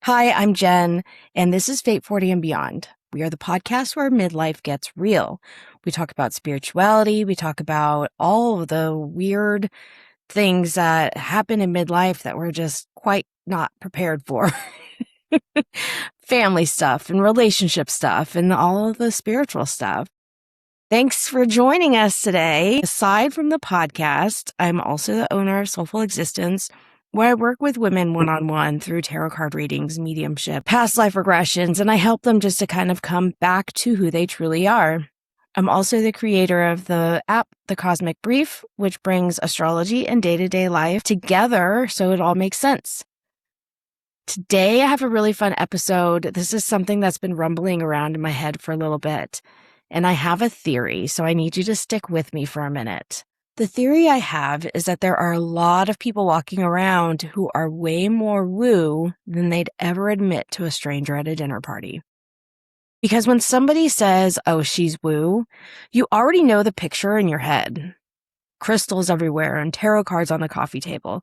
Hi, I'm Jen, and this is Fate 40 and Beyond. We are the podcast where midlife gets real. We talk about spirituality. We talk about all of the weird things that happen in midlife that we're just quite not prepared for. Family stuff and relationship stuff and all of the spiritual stuff. Thanks for joining us today. Aside from the podcast, I'm also the owner of Soulful Existence, where I work with women one-on-one through tarot card readings, mediumship, past life regressions, and I help them just to kind of come back to who they truly are. I'm also the creator of the app, The Cosmic Brief, which brings astrology and day-to-day life together so it all makes sense. Today, I have a really fun episode. This is something that's been rumbling around in my head for a little bit, and I have a theory, so I need you to stick with me for a minute. The theory I have is that there are a lot of people walking around who are way more woo than they'd ever admit to a stranger at a dinner party. Because when somebody says, oh, she's woo, you already know the picture in your head. Crystals everywhere and tarot cards on the coffee table,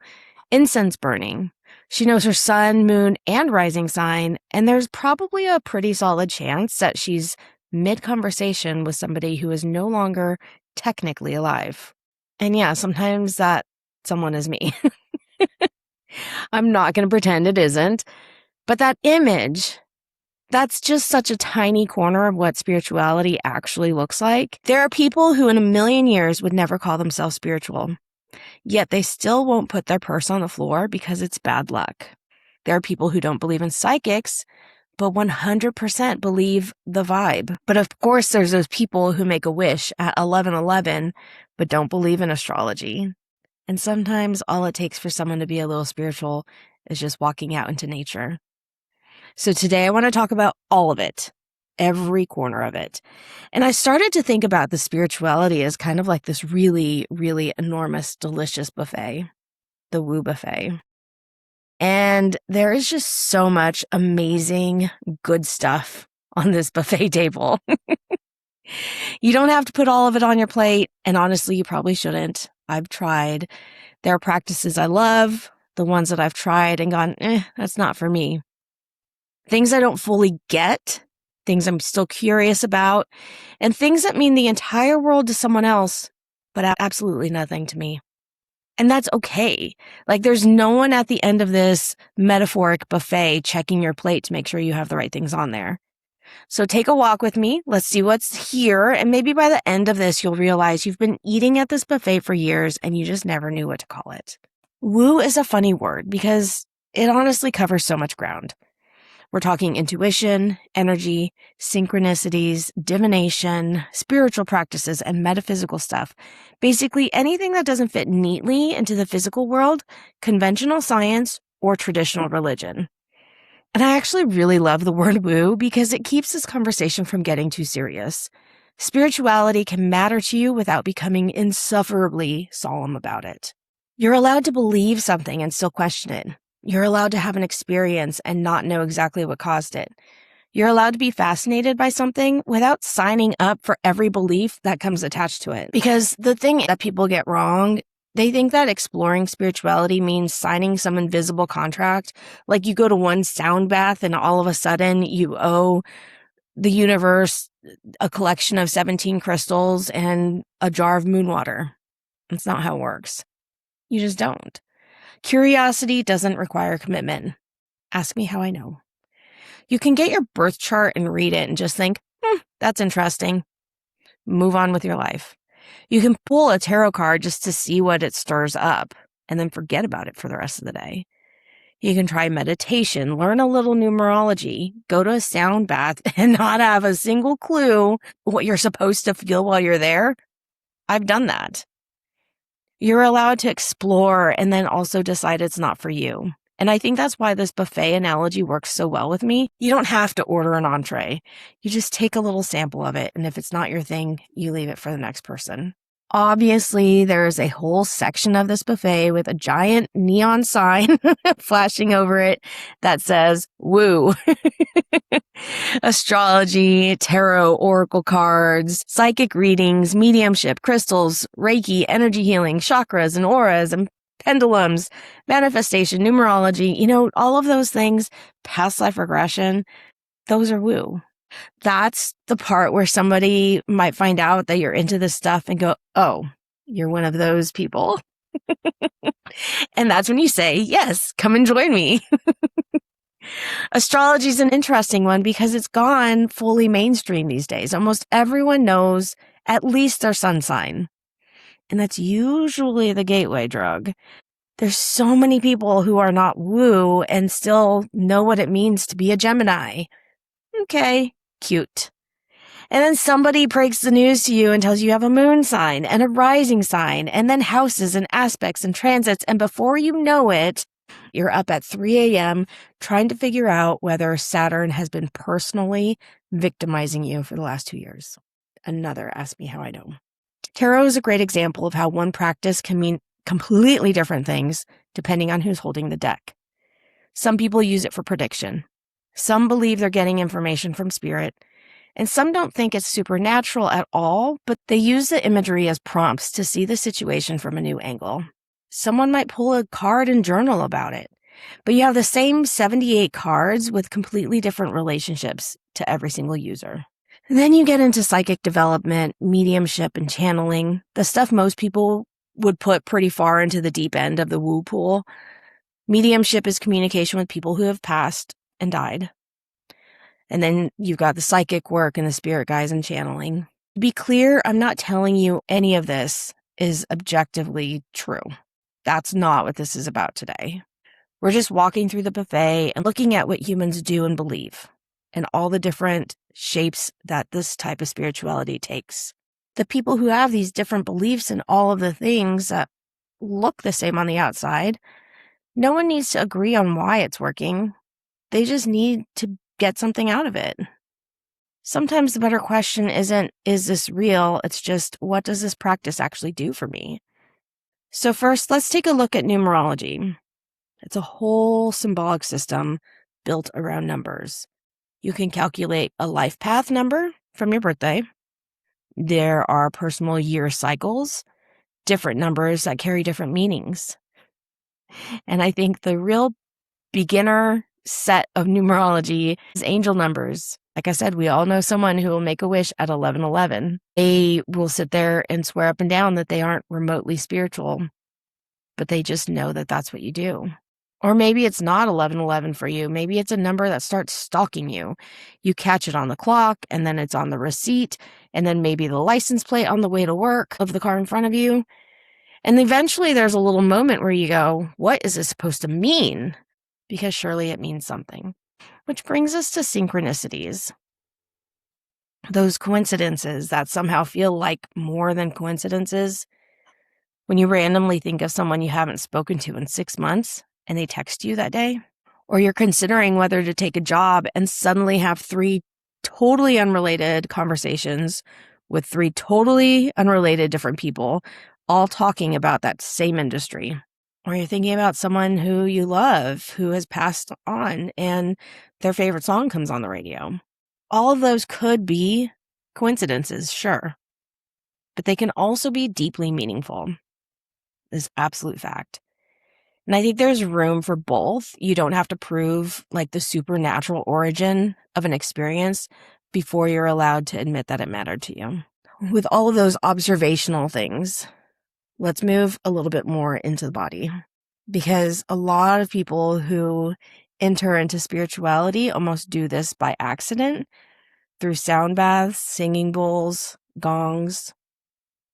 incense burning. She knows her sun, moon, and rising sign, and there's probably a pretty solid chance that she's mid-conversation with somebody who is no longer technically alive. And yeah, sometimes that someone is me. I'm not going to pretend it isn't. But that image, that's just such a tiny corner of what spirituality actually looks like. There are people who in a million years would never call themselves spiritual, yet they still won't put their purse on the floor because it's bad luck. There are people who don't believe in psychics, but 100% believe the vibe. But of course, there's those people who make a wish at 11:11, but don't believe in astrology. And sometimes all it takes for someone to be a little spiritual is just walking out into nature. So today I want to talk about all of it, every corner of it. And I started to think about the spirituality as kind of like this really, really enormous, delicious buffet, the Woo Buffet. And there is just so much amazing, good stuff on this buffet table. You don't have to put all of it on your plate, and honestly, you probably shouldn't. I've tried. There are practices I love, the ones that I've tried and gone, that's not for me. Things I don't fully get, things I'm still curious about, and things that mean the entire world to someone else, but absolutely nothing to me. And that's okay. Like, there's no one at the end of this metaphoric buffet checking your plate to make sure you have the right things on there. So take a walk with me. Let's see what's here. And maybe by the end of this, you'll realize you've been eating at this buffet for years and you just never knew what to call it. Woo is a funny word because it honestly covers so much ground. We're talking intuition, energy, synchronicities, divination, spiritual practices, and metaphysical stuff. Basically anything that doesn't fit neatly into the physical world, conventional science, or traditional religion. And I actually really love the word woo because it keeps this conversation from getting too serious. Spirituality can matter to you without becoming insufferably solemn about it. You're allowed to believe something and still question it. You're allowed to have an experience and not know exactly what caused it. You're allowed to be fascinated by something without signing up for every belief that comes attached to it. Because the thing that people get wrong, they think that exploring spirituality means signing some invisible contract. Like you go to one sound bath and all of a sudden you owe the universe a collection of 17 crystals and a jar of moon water. That's not how it works. You just don't. Curiosity doesn't require commitment. Ask me how I know. You can get your birth chart and read it and just think, that's interesting. Move on with your life. You can pull a tarot card just to see what it stirs up and then forget about it for the rest of the day. You can try meditation, learn a little numerology, go to a sound bath and not have a single clue what you're supposed to feel while you're there. I've done that. You're allowed to explore and then also decide it's not for you. And I think that's why this buffet analogy works so well with me. You don't have to order an entree. You just take a little sample of it. And if it's not your thing, you leave it for the next person. Obviously, there's a whole section of this buffet with a giant neon sign flashing over it that says, woo. Astrology, tarot, oracle cards, psychic readings, mediumship, crystals, Reiki, energy healing, chakras and auras, and pendulums, manifestation, numerology, all of those things, past life regression, those are woo. That's the part where somebody might find out that you're into this stuff and go, oh, you're one of those people. And that's when you say, yes, come and join me. Astrology is an interesting one because it's gone fully mainstream these days. Almost everyone knows at least their sun sign. And that's usually the gateway drug. There's so many people who are not woo and still know what it means to be a Gemini. Okay, cute. And then somebody breaks the news to you and tells you have a moon sign and a rising sign, and then houses and aspects and transits. And before you know it, you're up at 3 a.m. trying to figure out whether Saturn has been personally victimizing you for the last 2 years. Another Ask Me How I Know. Tarot is a great example of how one practice can mean completely different things depending on who's holding the deck. Some people use it for prediction. Some believe they're getting information from spirit. And some don't think it's supernatural at all, but they use the imagery as prompts to see the situation from a new angle. Someone might pull a card and journal about it, but you have the same 78 cards with completely different relationships to every single user. And then you get into psychic development, mediumship, and channeling, the stuff most people would put pretty far into the deep end of the woo pool. Mediumship is communication with people who have passed and died. And then you've got the psychic work and the spirit guides and channeling. To be clear, I'm not telling you any of this is objectively true. That's not what this is about today. We're just walking through the buffet and looking at what humans do and believe and all the different shapes that this type of spirituality takes. The people who have these different beliefs and all of the things that look the same on the outside, no one needs to agree on why it's working. They just need to get something out of it. Sometimes the better question isn't, is this real? It's just, what does this practice actually do for me? So first, let's take a look at numerology. It's a whole symbolic system built around numbers. You can calculate a life path number from your birthday. There are personal year cycles, different numbers that carry different meanings. And I think the real beginner set of numerology is angel numbers. Like I said, we all know someone who will make a wish at 1111. They will sit there and swear up and down that they aren't remotely spiritual, but they just know that that's what you do. Or maybe it's not 1111 for you. Maybe it's a number that starts stalking you. You catch it on the clock, and then it's on the receipt, and then maybe the license plate on the way to work of the car in front of you. And eventually there's a little moment where you go, what is this supposed to mean? Because surely it means something. Which brings us to synchronicities. Those coincidences that somehow feel like more than coincidences. When you randomly think of someone you haven't spoken to in 6 months and they text you that day, or you're considering whether to take a job and suddenly have 3 totally unrelated conversations with 3 totally unrelated different people, all talking about that same industry. Or you're thinking about someone who you love, who has passed on, and their favorite song comes on the radio. All of those could be coincidences, sure. But they can also be deeply meaningful. This is absolute fact. And I think there's room for both. You don't have to prove like the supernatural origin of an experience before you're allowed to admit that it mattered to you. With all of those observational things, let's move a little bit more into the body, because a lot of people who enter into spirituality almost do this by accident through sound baths, singing bowls, gongs,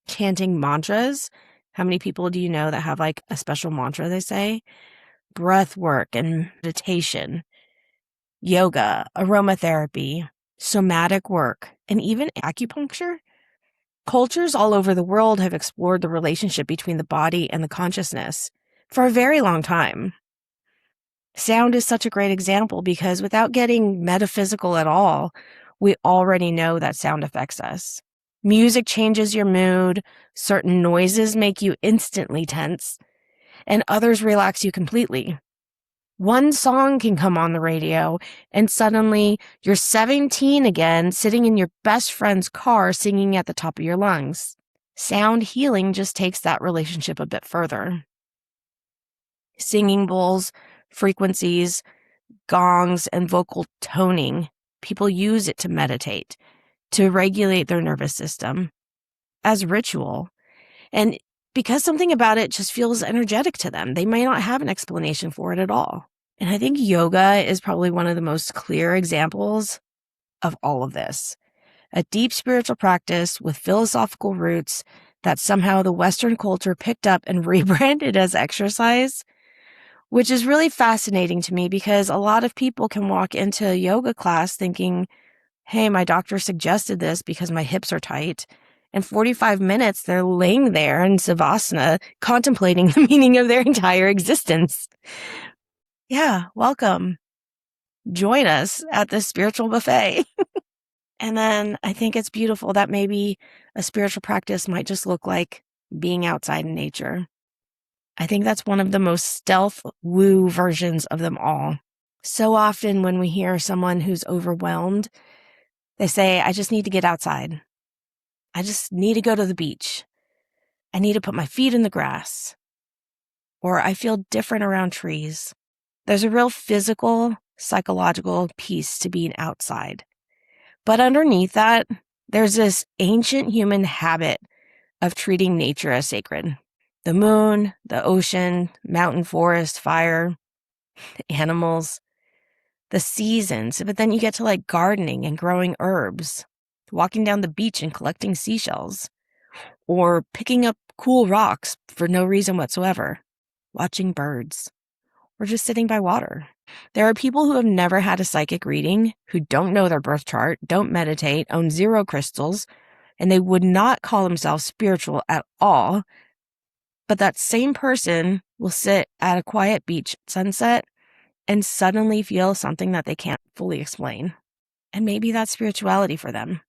chanting mantras. How many people do you know that have like a special mantra they say? Breath work and meditation, yoga, aromatherapy, somatic work, and even acupuncture. Cultures all over the world have explored the relationship between the body and the consciousness for a very long time. Sound is such a great example because without getting metaphysical at all, we already know that sound affects us. Music changes your mood, certain noises make you instantly tense, and others relax you completely. One song can come on the radio, and suddenly you're 17 again, sitting in your best friend's car singing at the top of your lungs. Sound healing just takes that relationship a bit further. Singing bowls, frequencies, gongs, and vocal toning. People use it to meditate, to regulate their nervous system as ritual. And because something about it just feels energetic to them, they may not have an explanation for it at all. And I think yoga is probably one of the most clear examples of all of this. A deep spiritual practice with philosophical roots that somehow the Western culture picked up and rebranded as exercise, which is really fascinating to me because a lot of people can walk into a yoga class thinking, hey, my doctor suggested this because my hips are tight. And 45 minutes, they're laying there in savasana, contemplating the meaning of their entire existence. Yeah, welcome. Join us at the spiritual buffet. And then I think it's beautiful that maybe a spiritual practice might just look like being outside in nature. I think that's one of the most stealth woo versions of them all. So often when we hear someone who's overwhelmed, they say, I just need to get outside. I just need to go to the beach. I need to put my feet in the grass. Or I feel different around trees. There's a real physical, psychological piece to being outside. But underneath that, there's this ancient human habit of treating nature as sacred. The moon, the ocean, mountain, forest, fire, animals, the seasons. But then you get to like gardening and growing herbs, walking down the beach and collecting seashells, or picking up cool rocks for no reason whatsoever, watching birds, or just sitting by water. There are people who have never had a psychic reading, who don't know their birth chart, don't meditate, own 0 crystals, and they would not call themselves spiritual at all. But that same person will sit at a quiet beach at sunset and suddenly feel something that they can't fully explain. And maybe that's spirituality for them.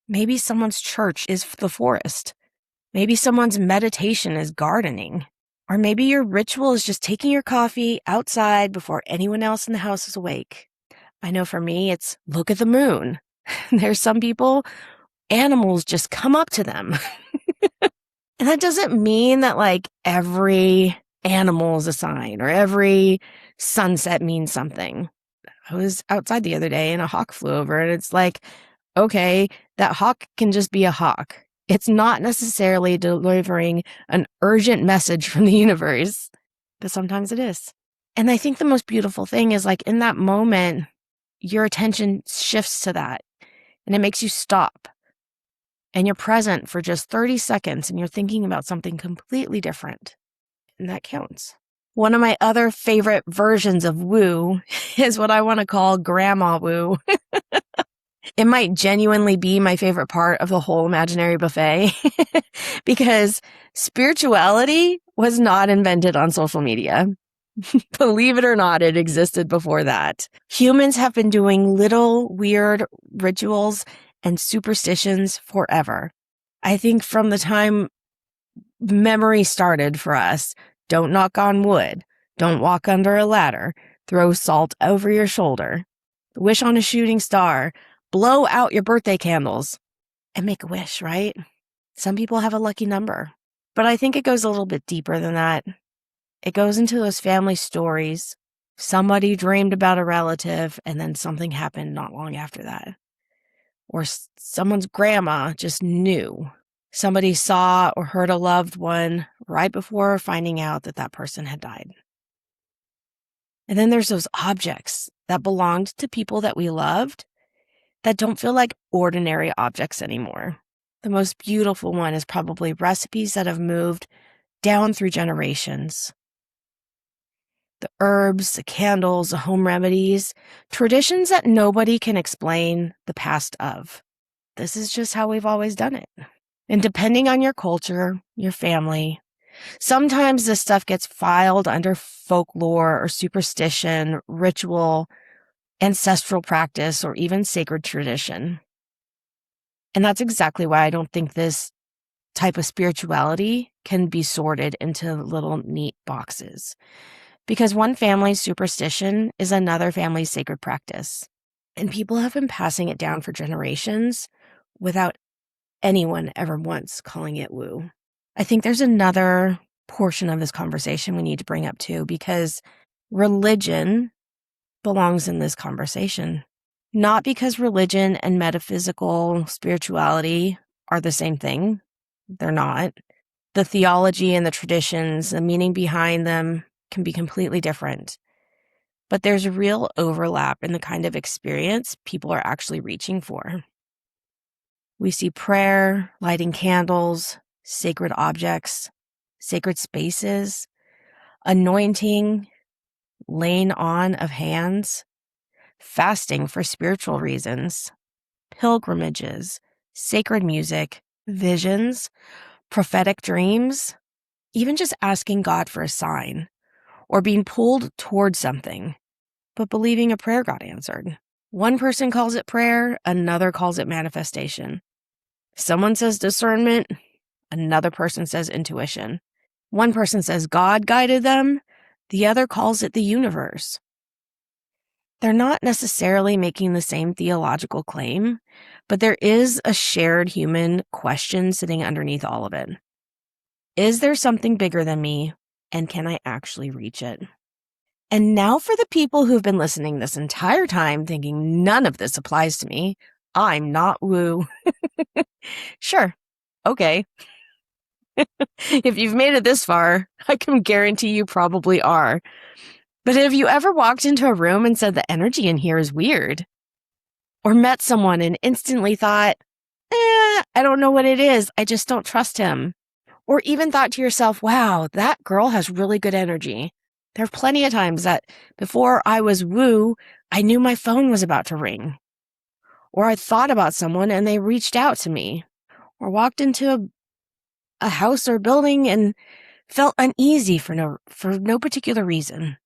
Maybe someone's church is the forest. Maybe someone's meditation is gardening. Or maybe your ritual is just taking your coffee outside before anyone else in the house is awake. I know for me, it's look at the moon. There's some people, animals just come up to them. And that doesn't mean that like every animal is a sign or every sunset means something. I was outside the other day and a hawk flew over and it's like, okay, that hawk can just be a hawk. It's not necessarily delivering an urgent message from the universe, but sometimes it is. And I think the most beautiful thing is like in that moment, your attention shifts to that and it makes you stop. And you're present for just 30 seconds and you're thinking about something completely different. And that counts. One of my other favorite versions of woo is what I want to call grandma woo. It might genuinely be my favorite part of the whole imaginary buffet because spirituality was not invented on social media. Believe it or not, it existed before that. Humans have been doing little weird rituals and superstitions forever. I think from the time memory started for us, don't knock on wood, don't walk under a ladder, throw salt over your shoulder, wish on a shooting star, blow out your birthday candles, and make a wish, right? Some people have a lucky number. But I think it goes a little bit deeper than that. It goes into those family stories. Somebody dreamed about a relative, and then something happened not long after that. Or someone's grandma just knew. Somebody saw or heard a loved one right before finding out that that person had died. And then there's those objects that belonged to people that we loved that don't feel like ordinary objects anymore. The most beautiful one is probably recipes that have moved down through generations. The herbs, the candles, the home remedies, traditions that nobody can explain the past of. This is just how we've always done it. And depending on your culture, your family, sometimes this stuff gets filed under folklore or superstition, ritual, ancestral practice, or even sacred tradition. And that's exactly why I don't think this type of spirituality can be sorted into little neat boxes. Because one family's superstition is another family's sacred practice. And people have been passing it down for generations without anyone ever once calling it woo. I think there's another portion of this conversation we need to bring up too, because religion belongs in this conversation. Not because religion and metaphysical spirituality are the same thing. They're not. The theology and the traditions, the meaning behind them can be completely different. But there's a real overlap in the kind of experience people are actually reaching for. We see prayer, lighting candles, sacred objects, sacred spaces, anointing, laying on of hands, fasting for spiritual reasons, pilgrimages, sacred music, visions, prophetic dreams, even just asking God for a sign or being pulled towards something, but believing a prayer got answered. One person calls it prayer, another calls it manifestation. Someone says discernment, another person says intuition. One person says God guided them, the other calls it the universe. They're not necessarily making the same theological claim, but there is a shared human question sitting underneath all of it. Is there something bigger than me, and can I actually reach it? And now for the people who've been listening this entire time thinking none of this applies to me, I'm not woo. Sure, okay. If you've made it this far, I can guarantee you probably are. But have you ever walked into a room and said the energy in here is weird? Or met someone and instantly thought, I don't know what it is, I just don't trust him. Or even thought to yourself, wow, that girl has really good energy. There are plenty of times that before I was woo, I knew my phone was about to ring. Or I thought about someone and they reached out to me. Or walked into a house or building and felt uneasy for no particular reason.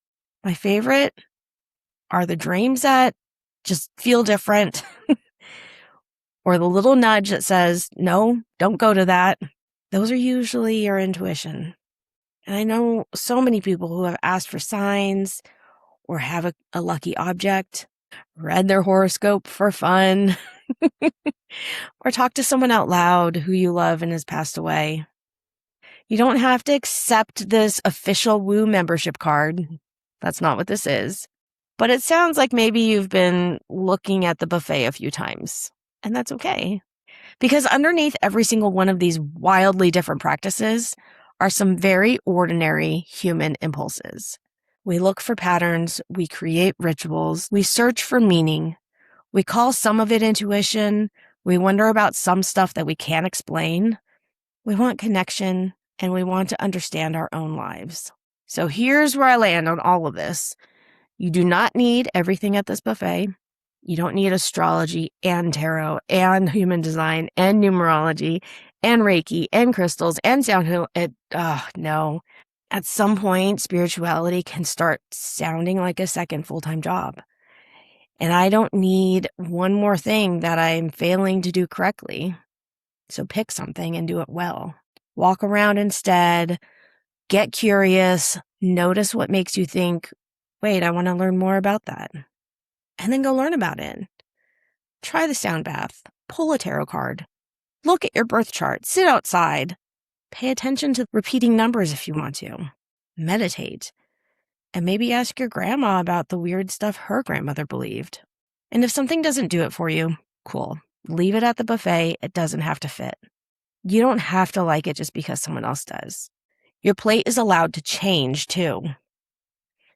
My favorite are the dreams that just feel different. Or the little nudge that says, no, don't go to that. Those are usually your intuition. And I know so many people who have asked for signs or have a lucky object, read their horoscope for fun, or talked to someone out loud who you love and has passed away. You don't have to accept this official Woo membership card. That's not what this is. But it sounds like maybe you've been looking at the buffet a few times, and that's okay. Because underneath every single one of these wildly different practices are some very ordinary human impulses. We look for patterns, we create rituals, we search for meaning, we call some of it intuition, we wonder about some stuff that we can't explain. We want connection, and we want to understand our own lives. So here's where I land on all of this. You do not need everything at this buffet. You don't need astrology and tarot and human design and numerology and Reiki and crystals and sound healing. No. At some point, spirituality can start sounding like a second full-time job. And I don't need one more thing that I'm failing to do correctly. So pick something and do it well. Walk around instead. Get curious. Notice what makes you think, wait, I want to learn more about that. And then go learn about it. Try the sound bath. Pull a tarot card. Look at your birth chart. Sit outside. Pay attention to repeating numbers if you want to. Meditate. And maybe ask your grandma about the weird stuff her grandmother believed. And if something doesn't do it for you, cool. Leave it at the buffet. It doesn't have to fit. You don't have to like it just because someone else does. Your plate is allowed to change too.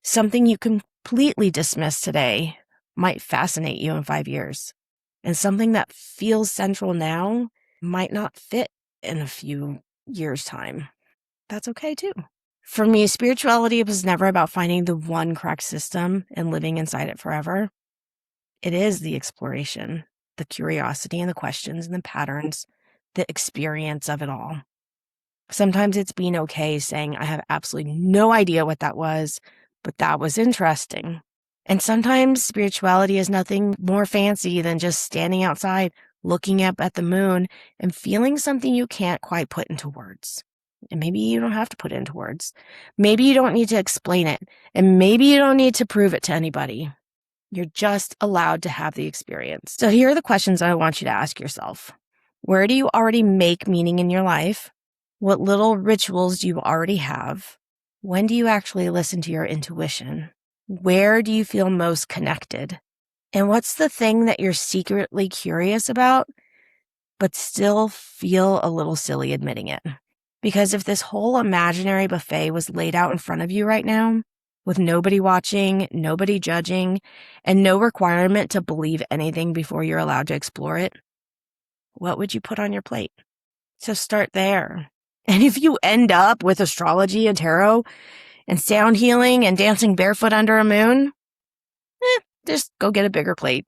Something you completely dismiss today might fascinate you in 5 years. And something that feels central now might not fit in a few years' time. That's okay too. For me, spirituality was never about finding the one correct system and living inside it forever. It is the exploration, the curiosity and the questions and the patterns, the experience of it all. Sometimes it's being okay saying, I have absolutely no idea what that was, but that was interesting. And sometimes spirituality is nothing more fancy than just standing outside, looking up at the moon and feeling something you can't quite put into words. And maybe you don't have to put it into words. Maybe you don't need to explain it. And maybe you don't need to prove it to anybody. You're just allowed to have the experience. So here are the questions I want you to ask yourself. Where do you already make meaning in your life? What little rituals do you already have? When do you actually listen to your intuition? Where do you feel most connected? And what's the thing that you're secretly curious about, but still feel a little silly admitting it? Because if this whole imaginary buffet was laid out in front of you right now, with nobody watching, nobody judging, and no requirement to believe anything before you're allowed to explore it, what would you put on your plate? So start there. And if you end up with astrology and tarot and sound healing and dancing barefoot under a moon, just go get a bigger plate.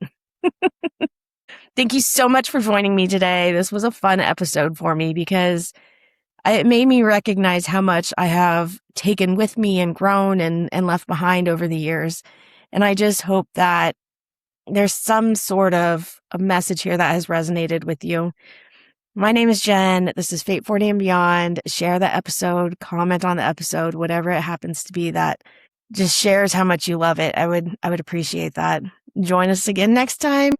Thank you so much for joining me today. This was a fun episode for me because it made me recognize how much I have taken with me and grown and left behind over the years. And I just hope that there's some sort of a message here that has resonated with you. My name is Jen. This is Fate 40 and Beyond. Share the episode, comment on the episode, whatever it happens to be that just shares how much you love it. I would appreciate that. Join us again next time.